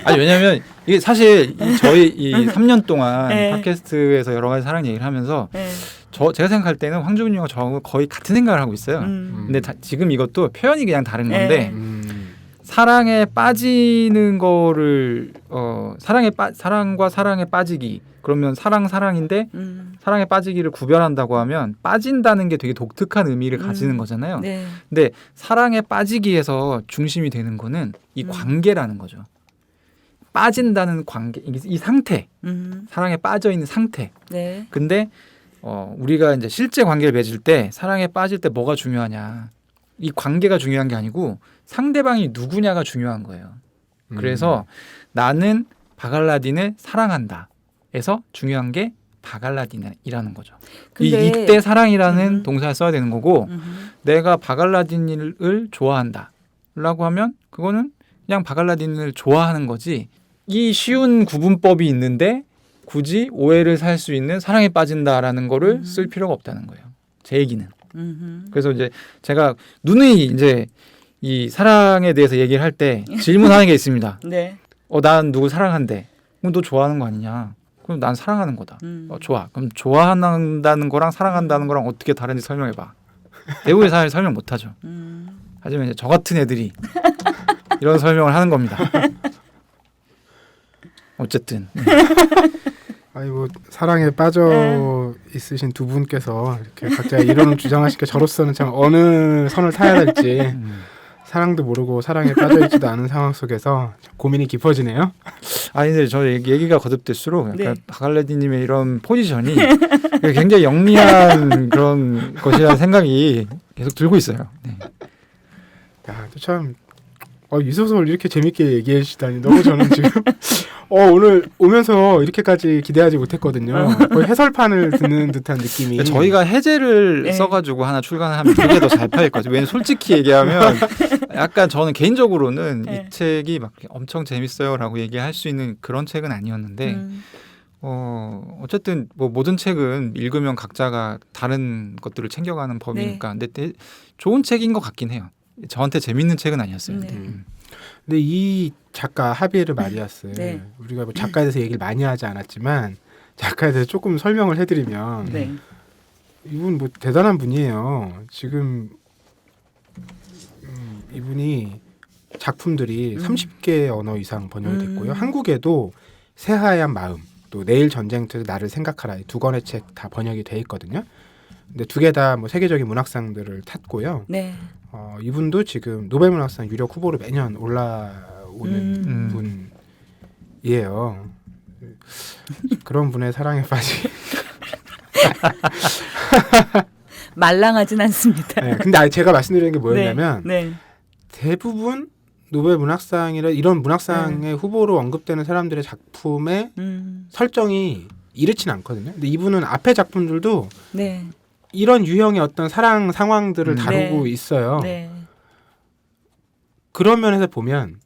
아니 왜냐면 이게 사실 저희 이 3년 동안 네. 팟캐스트에서 여러 가지 사랑 얘기를 하면서 네. 제가 생각할 때는 황주근 형과 저하고 거의 같은 생각을 하고 있어요. 근데 지금 이것도 표현이 그냥 다른 건데 사랑에 빠지는 거를 사랑과 사랑에 빠지기 그러면 사랑인데 사랑에 빠지기를 구별한다고 하면 빠진다는 게 되게 독특한 의미를 가지는 거잖아요. 네. 근데 사랑에 빠지기에서 중심이 되는 거는 이 관계라는 거죠. 빠진다는 관계, 이 상태, 사랑에 빠져 있는 상태. 네. 근데 우리가 이제 실제 관계를 맺을 때 사랑에 빠질 때 뭐가 중요하냐? 이 관계가 중요한 게 아니고 상대방이 누구냐가 중요한 거예요. 그래서 나는 바갈라딘을 사랑한다. 에서 중요한 게 바갈라딘이라는 거죠. 이때 사랑이라는 동사를 써야 되는 거고 내가 바갈라딘을 좋아한다라고 하면 그거는 그냥 바갈라딘을 좋아하는 거지. 이 쉬운 구분법이 있는데 굳이 오해를 살 수 있는 사랑에 빠진다라는 거를 쓸 필요가 없다는 거예요. 제 얘기는. 그래서 이제 제가 누누이 이제 이 사랑에 대해서 얘기를 할 때 질문하는 게 있습니다. 네. 난 누구 사랑한대. 그럼 너 좋아하는 거 아니냐? 그럼 난 사랑하는 거다. 좋아. 그럼 좋아한다는 거랑 사랑한다는 거랑 어떻게 다른지 설명해봐. 대부분의 사람이 설명 못하죠. 하지만 이제 저 같은 애들이 이런 설명을 하는 겁니다. 어쨌든. 아니 뭐 사랑에 빠져 있으신 두 분께서 이렇게 각자 이론을 주장하시니까 저로서는 참 어느 선을 타야 될지 사랑도 모르고 사랑에 빠져 있지도 않은 상황 속에서 고민이 깊어지네요. 아니 근데 저 얘기가 거듭될수록 약간 네. 바갈라디님의 이런 포지션이 굉장히 영리한 그런 것이라는 생각이 계속 들고 있어요. 네. 야, 참 이 소설 이렇게 재밌게 얘기해 주시다니 너무 저는 지금 오늘 오면서 이렇게까지 기대하지 못했거든요. 거의 해설판을 듣는 듯한 느낌이. 저희가 해제를 네. 써가지고 하나 출간하면 되게 더 잘 팔릴 것 같아요. 왜냐면 솔직히 얘기하면 약간 저는 개인적으로는 네. 이 책이 막 엄청 재밌어요라고 얘기할 수 있는 그런 책은 아니었는데 어쨌든 뭐 모든 책은 읽으면 각자가 다른 것들을 챙겨가는 법이니까 근데 좋은 책인 것 같긴 해요. 저한테 재밌는 책은 아니었어요. 네. 근데 이 작가 하비에르 마리아스 네. 우리가 뭐 작가에 대해서 얘기를 많이 하지 않았지만 작가에 대해서 조금 설명을 해드리면 네. 이분 뭐 대단한 분이에요. 지금 이분이 작품들이 30개 언어 이상 번역이 됐고요. 한국에도 새하얀 마음 또 내일 전쟁터에서 나를 생각하라 이 두 권의 책 다 번역이 돼 있거든요. 근데 두 개 다 뭐 세계적인 문학상들을 탔고요. 네. 이분도 지금 노벨 문학상 유력 후보로 매년 올라오는 분이에요. 그런 분의 사랑에 빠지. 말랑하진 않습니다. 네, 근데 제가 말씀드리는 게 뭐였냐면 네. 대부분 노벨 문학상이라 이런 문학상의 후보로 언급되는 사람들의 작품의 설정이 이렇지는 않거든요. 근데 이분은 앞에 작품들도 네. 이런 유형의 어떤 사랑 상황들을 다루고 있어요. 네. 그런 면에서 보면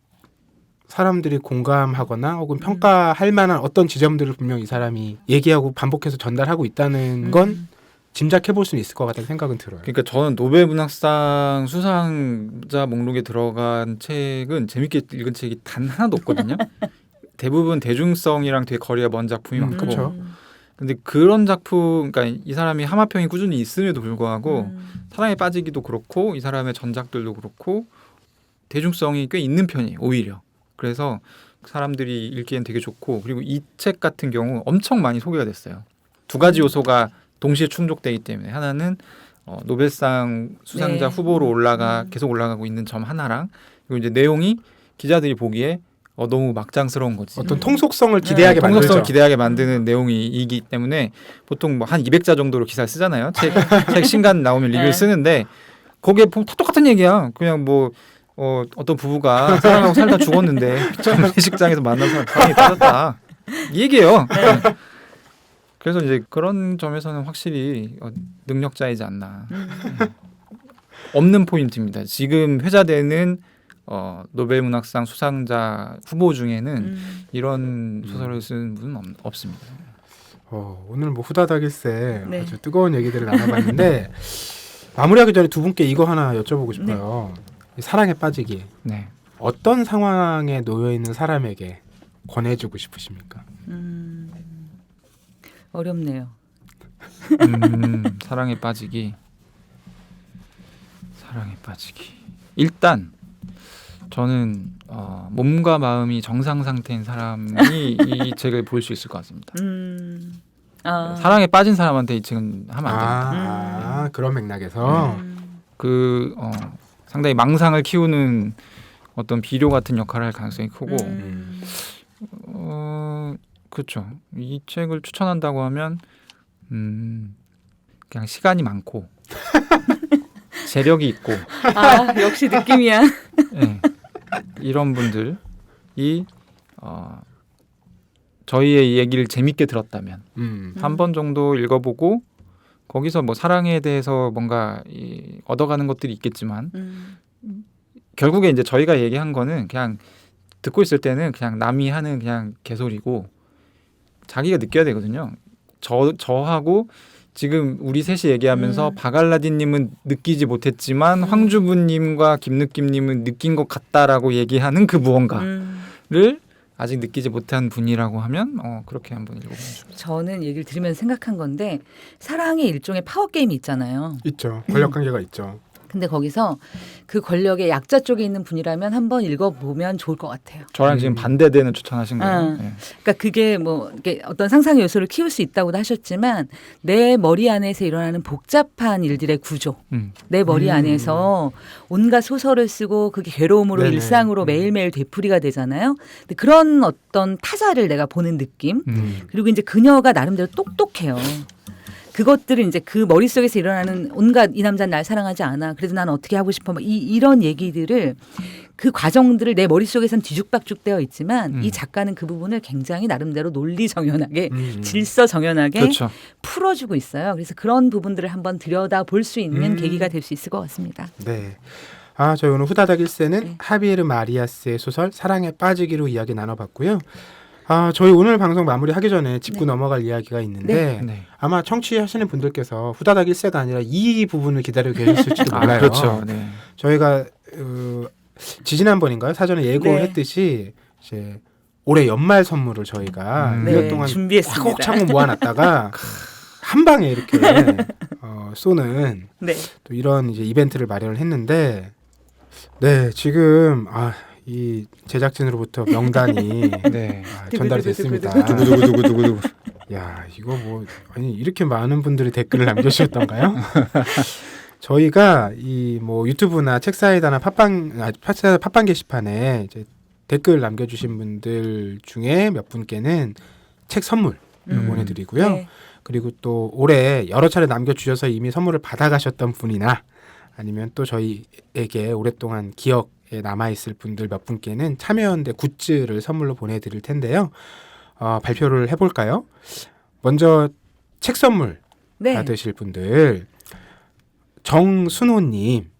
사람들이 공감하거나 혹은 평가할 만한 어떤 지점들을 분명 이 사람이 얘기하고 반복해서 전달하고 있다는 건 짐작해 볼 수는 있을 것 같다는 생각은 들어요. 그러니까 저는 노벨 문학상 수상자 목록에 들어간 책은 재밌게 읽은 책이 단 하나도 없거든요. 대부분 대중성이랑 되게 거리가 먼 작품이 많고 그렇죠. 근데 그런 작품, 그러니까 이 사람이 하마평이 꾸준히 있음에도 불구하고 사랑에 빠지기도 그렇고 이 사람의 전작들도 그렇고 대중성이 꽤 있는 편이에요. 오히려. 그래서 사람들이 읽기엔 되게 좋고 그리고 이 책 같은 경우 엄청 많이 소개가 됐어요. 두 가지 요소가 동시에 충족되기 때문에 하나는 노벨상 수상자 후보로 계속 올라가고 있는 점 하나랑 그리고 이제 내용이 기자들이 보기에 너무 막장스러운 거지. 어떤 통속성을 기대하게 만들죠. 통속성을 기대하게 만드는 내용이기 때문에 보통 뭐 한 200자 정도로 기사를 쓰잖아요. 책 신간 나오면 리뷰를 쓰는데 거기에 보면 다 똑같은 얘기야. 그냥 뭐 어떤 부부가 사랑하고 살다 죽었는데 장례식장에서 만나서 사랑이 빠졌다. 이 얘기예요. 그래서 이제 그런 점에서는 확실히 능력자이지 않나. 없는 포인트입니다. 지금 회자되는 노벨문학상 수상자 후보 중에는 이런 소설을 쓴 분은 없습니다. 오늘 뭐 후다닥일세 네. 아주 뜨거운 얘기들을 나눠봤는데 마무리하기 전에 두 분께 이거 하나 여쭤보고 싶어요. 이 사랑에 빠지기. 네. 어떤 상황에 놓여 있는 사람에게 권해주고 싶으십니까? 어렵네요. 사랑에 빠지기. 일단 저는 몸과 마음이 정상 상태인 사람이 이 책을 볼 수 있을 것 같습니다. 사랑에 빠진 사람한테 이 책은 하면 안 됩니다. 그런 맥락에서 상당히 망상을 키우는 어떤 비료 같은 역할을 할 가능성이 크고 그렇죠. 이 책을 추천한다고 하면 그냥 시간이 많고 재력이 있고 역시 느낌이야. 네, 이런 분들이 저희의 얘기를 재밌게 들었다면 한 번 정도 읽어보고 거기서 뭐 사랑에 대해서 뭔가 얻어가는 것들이 있겠지만 결국에 이제 저희가 얘기한 거는 그냥 듣고 있을 때는 그냥 남이 하는 그냥 개소리고 자기가 느껴야 되거든요. 저하고 지금 우리 셋이 얘기하면서 박알라딘님은 느끼지 못했지만 황주부님과 김느낌님은 느낀 것 같다라고 얘기하는 그 무언가를 아직 느끼지 못한 분이라고 하면 그렇게 한번 읽어보면 좋겠습니다. 저는 얘기를 들으면서 생각한 건데 사랑의 일종의 파워 게임이 있잖아요. 있죠. 권력 관계가 있죠. 근데 거기서 그 권력의 약자 쪽에 있는 분이라면 한번 읽어보면 좋을 것 같아요. 저랑 지금 반대되는 추천하신 거예요. 네. 그러니까 그게 뭐 이게 어떤 상상의 요소를 키울 수 있다고도 하셨지만 내 머리 안에서 일어나는 복잡한 일들의 구조, 내 머리 안에서 온갖 소설을 쓰고 그게 괴로움으로 네네. 일상으로 매일매일 되풀이가 되잖아요. 근데 그런 어떤 타자를 내가 보는 느낌. 그리고 이제 그녀가 나름대로 똑똑해요. 그것들을 이제 그 머릿속에서 일어나는 온갖 이 남자는 날 사랑하지 않아. 그래도 나는 어떻게 하고 싶어. 이런 얘기들을 그 과정들을 내 머릿속에서는 뒤죽박죽 되어 있지만 이 작가는 그 부분을 굉장히 나름대로 논리정연하게 질서정연하게 그렇죠. 풀어주고 있어요. 그래서 그런 부분들을 한번 들여다볼 수 있는 계기가 될 수 있을 것 같습니다. 네. 저희 오늘 후다닥 1세는 하비에르 마리아스의 소설 사랑에 빠지기로 이야기 나눠봤고요. 저희 오늘 방송 마무리하기 전에 짚고 넘어갈 이야기가 있는데 네. 아마 청취하시는 분들께서 후다닥 1세가 아니라 이 부분을 기다리고 계셨을지도 몰라요. 그렇죠. 네. 저희가 지지난번인가요? 사전에 예고를 네. 했듯이 이제 올해 연말 선물을 저희가 네, 1년 동안 준비했습니다. 차곡차곡 모아놨다가 한 방에 이렇게 쏘는 네. 또 이런 이제 이벤트를 마련을 했는데 네 지금 이 제작진으로부터 명단이 네. 전달이 됐습니다. 두구두구두구두구. 야 이거 뭐 아니 이렇게 많은 분들이 댓글을 남겨주셨던가요? 저희가 이 뭐 유튜브나 책사이다나 팟빵 게시판에 이제 댓글 남겨주신 분들 중에 몇 분께는 책 선물 보내드리고요. 네. 그리고 또 올해 여러 차례 남겨주셔서 이미 선물을 받아가셨던 분이나 아니면 또 저희에게 오랫동안 기억에 남아있을 분들 몇 분께는 참여연대 굿즈를 선물로 보내드릴 텐데요. 발표를 해볼까요? 먼저 책 선물 네. 받으실 분들 정순호님,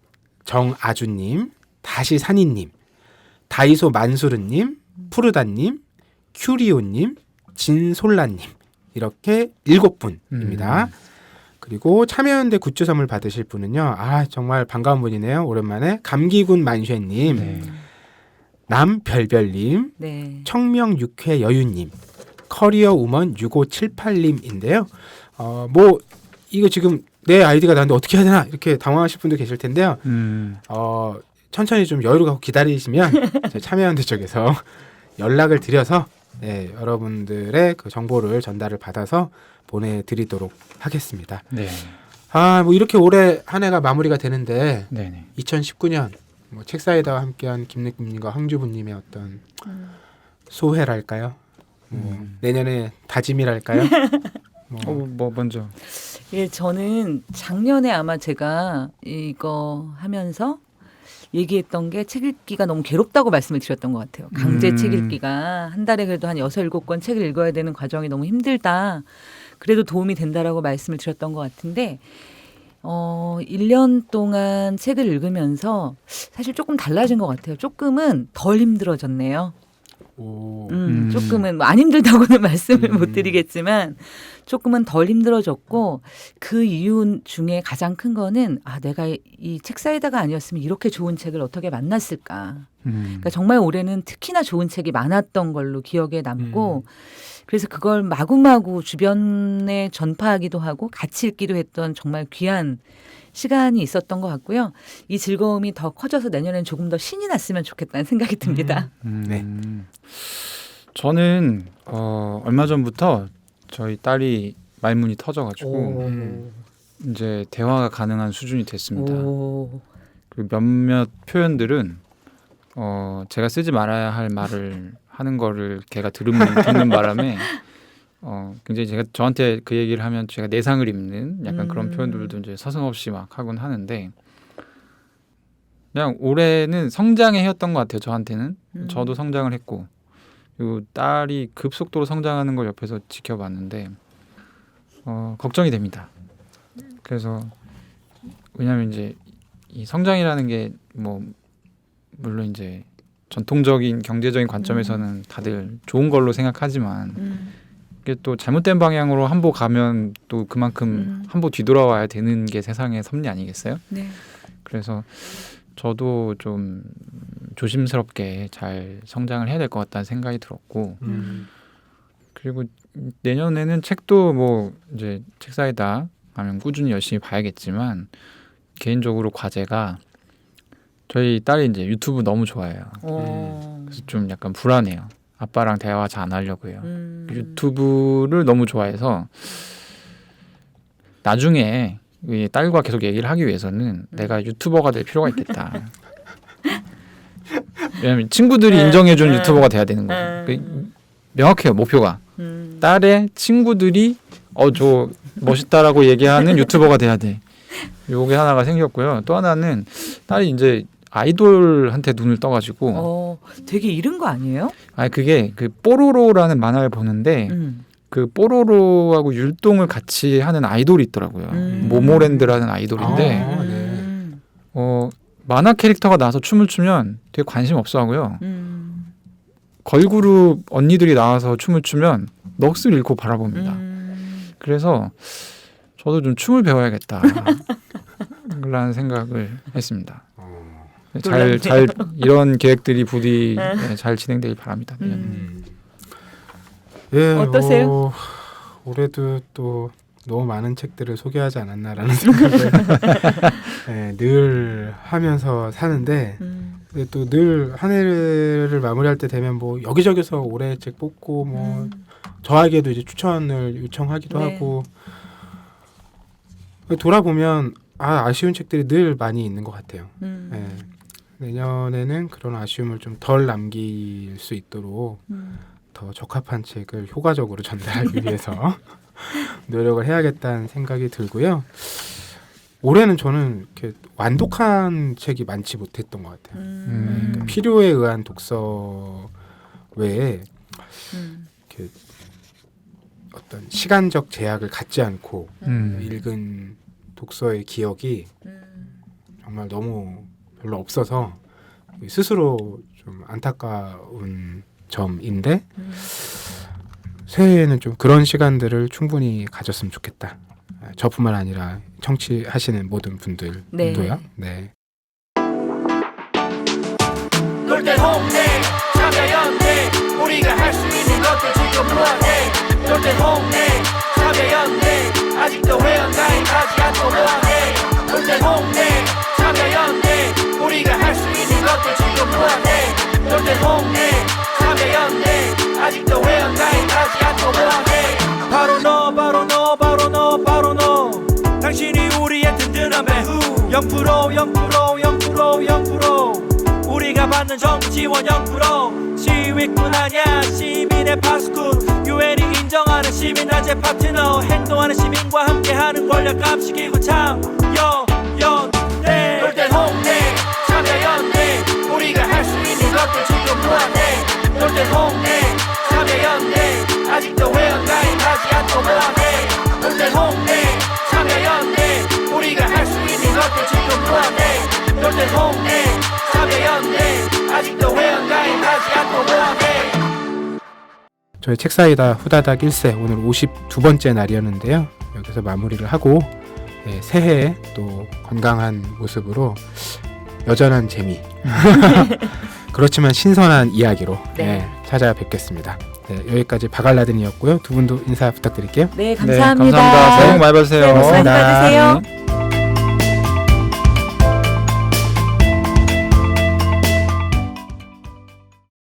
정아주님, 다시산이님, 다이소 만수르님, 푸르다님, 큐리오님, 진솔라님 이렇게 7분입니다. 그리고 참여연대 굿즈 선물 받으실 분은요. 정말 반가운 분이네요. 오랜만에 감기군 만쉐님, 네. 남별별님, 네. 청명육회 여유님, 커리어 우먼 6578님인데요. 뭐 이거 지금 내 아이디가 나는데 어떻게 해야 되나 이렇게 당황하실 분도 계실 텐데요. 천천히 좀 여유를 갖고 기다리시면 참여연대 쪽에서 연락을 드려서 여러분들의 그 정보를 전달을 받아서 보내드리도록 하겠습니다. 네. 뭐 이렇게 올해 한 해가 마무리가 되는데 네네. 2019년 뭐 책사이다와 함께한 김느낌님과 황주부님의 어떤 소회랄까요? 내년에 다짐이랄까요? 뭐 먼저. 예, 저는 작년에 아마 제가 이거 하면서 얘기했던 게 책 읽기가 너무 괴롭다고 말씀을 드렸던 것 같아요. 강제 책 읽기가 한 달에 그래도 한 6, 7권 책을 읽어야 되는 과정이 너무 힘들다. 그래도 도움이 된다라고 말씀을 드렸던 것 같은데 1년 동안 책을 읽으면서 사실 조금 달라진 것 같아요. 조금은 덜 힘들어졌네요. 오. 조금은 안 힘들다고는 말씀을 못 드리겠지만 조금은 덜 힘들어졌고 그 이유 중에 가장 큰 거는 내가 이 책 사이다가 아니었으면 이렇게 좋은 책을 어떻게 만났을까. 그러니까 정말 올해는 특히나 좋은 책이 많았던 걸로 기억에 남고 그래서 그걸 마구마구 주변에 전파하기도 하고 같이 읽기도 했던 정말 귀한 시간이 있었던 것 같고요. 이 즐거움이 더 커져서 내년엔 조금 더 신이 났으면 좋겠다는 생각이 듭니다. 네. 저는 얼마 전부터 저희 딸이 말문이 터져가지고 이제 대화가 가능한 수준이 됐습니다. 그리고 몇몇 표현들은 제가 쓰지 말아야 할 말을 하는 거를 걔가 듣는 바람에 굉장히 제가 저한테 그 얘기를 하면 제가 내상을 입는 약간 그런 표현들도 이제 서슴없이 막 하곤 하는데 그냥 올해는 성장의 해였던 것 같아요. 저한테는 저도 성장을 했고 그리고 딸이 급속도로 성장하는 걸 옆에서 지켜봤는데 걱정이 됩니다. 그래서 왜냐하면 이제 이 성장이라는 게 뭐 물론 이제 전통적인 경제적인 관점에서는 다들 좋은 걸로 생각하지만 이게 또 잘못된 방향으로 한 보 가면 또 그만큼 한 보 뒤돌아와야 되는 게 세상의 섭리 아니겠어요? 네. 그래서 저도 좀 조심스럽게 잘 성장을 해야 될 것 같다는 생각이 들었고 그리고 내년에는 책도 뭐 이제 책 사이다 하면 꾸준히 열심히 봐야겠지만 개인적으로 과제가 저희 딸이 이제 유튜브 너무 좋아해요. 그래서 좀 약간 불안해요. 아빠랑 대화 잘 안 하려고 해요. 유튜브를 너무 좋아해서 나중에 이 딸과 계속 얘기를 하기 위해서는 내가 유튜버가 될 필요가 있겠다. 왜냐하면 친구들이 인정해준 유튜버가 돼야 되는 거예요. 명확해요, 목표가. 딸의 친구들이 저 멋있다라고 얘기하는 유튜버가 돼야 돼. 요게 하나가 생겼고요. 또 하나는 딸이 이제 아이돌한테 눈을 떠가지고 되게 이른 거 아니에요? 그게 그 뽀로로라는 만화를 보는데 그 뽀로로하고 율동을 같이 하는 아이돌이 있더라고요. 모모랜드라는 아이돌인데 만화 캐릭터가 나와서 춤을 추면 되게 관심 없어 하고요. 걸그룹 언니들이 나와서 춤을 추면 넋을 잃고 바라봅니다. 그래서 저도 좀 춤을 배워야겠다 라는 생각을 했습니다. 잘 이런 계획들이 부디 잘 진행되길 바랍니다. 예, 어떠세요? 올해도 또 너무 많은 책들을 소개하지 않았나라는 생각을 늘 하면서 사는데 또 늘 한 해를 마무리할 때 되면 뭐 여기저기서 올해 책 뽑고 뭐 저에게도 이제 추천을 요청하기도 하고 돌아보면 아쉬운 책들이 늘 많이 있는 것 같아요. 내년에는 그런 아쉬움을 좀 덜 남길 수 있도록 더 적합한 책을 효과적으로 전달하기 위해서 노력을 해야겠다는 생각이 들고요. 올해는 저는 이렇게 완독한 책이 많지 못했던 것 같아요. 그러니까 필요에 의한 독서 외에 이렇게 어떤 시간적 제약을 갖지 않고 읽은 독서의 기억이 정말 너무 별로 없어서 스스로 좀 안타까운 점인데 새해에는 좀 그런 시간들을 충분히 가졌으면 좋겠다. 저뿐만 아니라 청취하시는 모든 분들도요. 네. 놀때 홍대 참여연대 우리가 할 수 있는 것들 지금 뭐해 놀때 홍대 참여연대 아직도 회원가입 하지 않고 뭐해 놀때 홍대 참여연대 우리가 할 수 있는 것들 지금 뭐해 놀때 홍대 참여연대 아직도 회원가입 하지 않고 뭐해 바로 너 바로 너 바로 너 바로 너 당신이 우리의 든든한 배후 0% 우리가 받는 정부 지원 0% 시위꾼 아냐 시민의 파수꾼 유엔이 인정하는 시민단체 파트너 행동하는 시민과 함께하는 권력 감시기구 참여연대 놀땐 홍대 참여연대 우리가 할 수 있는 것들 지금 모아내 놀땐 홍대 참여연대 아직도 회원 가입하지 않고 뭐하네 놀땐 홍대 참여연대 우리가 할 수 있는 것들 지금 뭐하네 놀땐 홍대 참여연대 아직도 회원 가입하지 않고 뭐하네. 저희 책사이다 후다닥 1세 오늘 52번째 날이었는데요. 여기서 마무리를 하고 새해에 또 건강한 모습으로 여전한 재미 그렇지만 신선한 이야기로 네. 찾아뵙겠습니다. 네, 여기까지 바갈라딘이었고요. 두 분도 인사 부탁드릴게요. 네, 네, 감사합니다. 감사합니다. 새해 복 많이 받으세요. 새해 복 많이 고맙습니다. 받으세요.